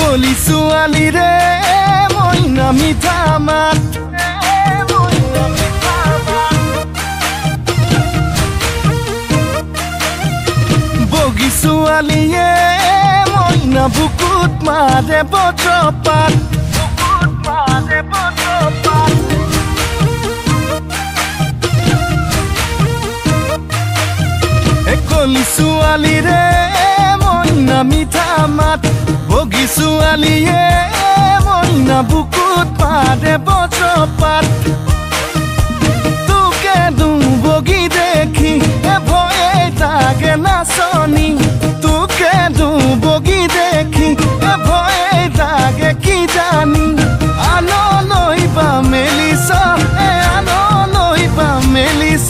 কলি ছোৱালী ৰে মইনা মিঠা মাত বগী ছোৱালীয়ে মইনা বুকুত মাৰে বজ্ৰপাত কলি ছোৱালী ৰে মইনা মিঠা মাত বগী ছোৱালীয়ে মইনা বুকুত মাৰে বজ্ৰপাত তোকে বগী দেখি ভয়ে তাকে নাচনি তোকে বগী দেখি ভয়ে তাকে কি জানি আনলৈ বা মেলিছ আনলৈ বা মেলিছ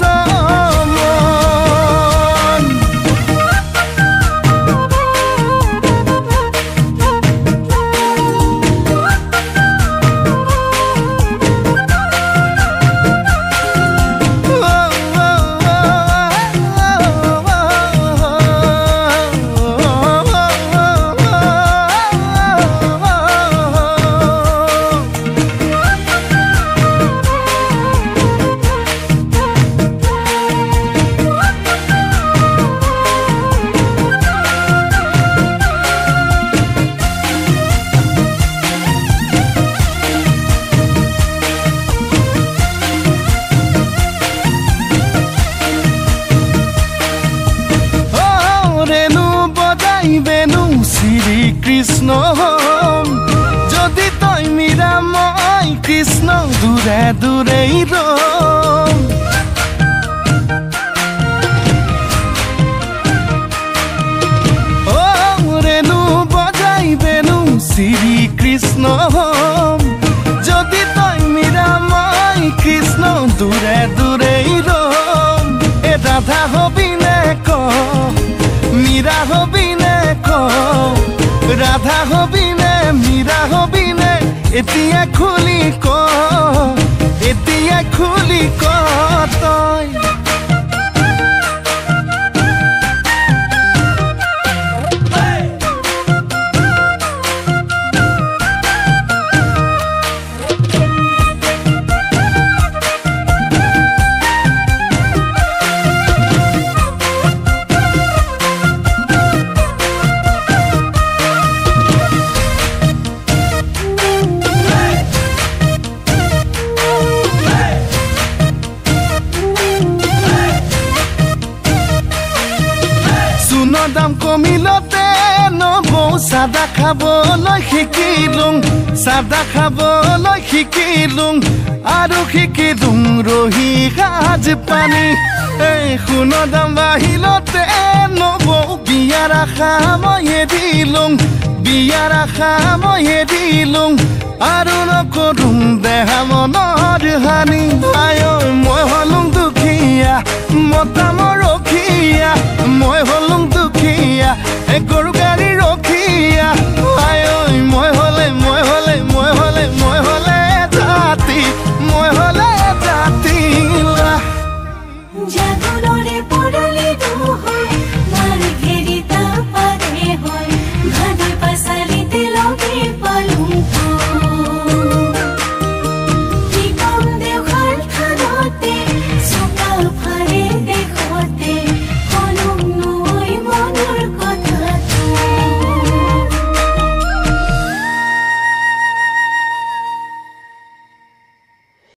বেনু শ্ৰী কৃষ্ণ যদি তই মীৰা মই কৃষ্ণ দূৰে দূৰে ৰম ৰেণু বজাই বেনু শ্ৰী কৃষ্ণ যদি তই মীৰা মই কৃষ্ণ দূৰে দূৰে ৰম এ ৰাধা হবি নে ক মীৰা হবি রাধা হবি নে মীরা হবি নে এতিয়া খুলি ক তই দাম কমিলতে নবৌ চাদা খাবলৈ শিকিলোঁ আৰু শিকিলোঁ ৰহি সাজ পানী সোণৰ দাম বাঢ়িলতে নবৌ বিয়াৰ আশা মই দিলোঁ আৰু নকৰোঁ দেহা মনৰ হানি আই মই হলোঁ দুখীয়া মতা মোৰ ৰখীয়া মই হলোঁ দুখীয়া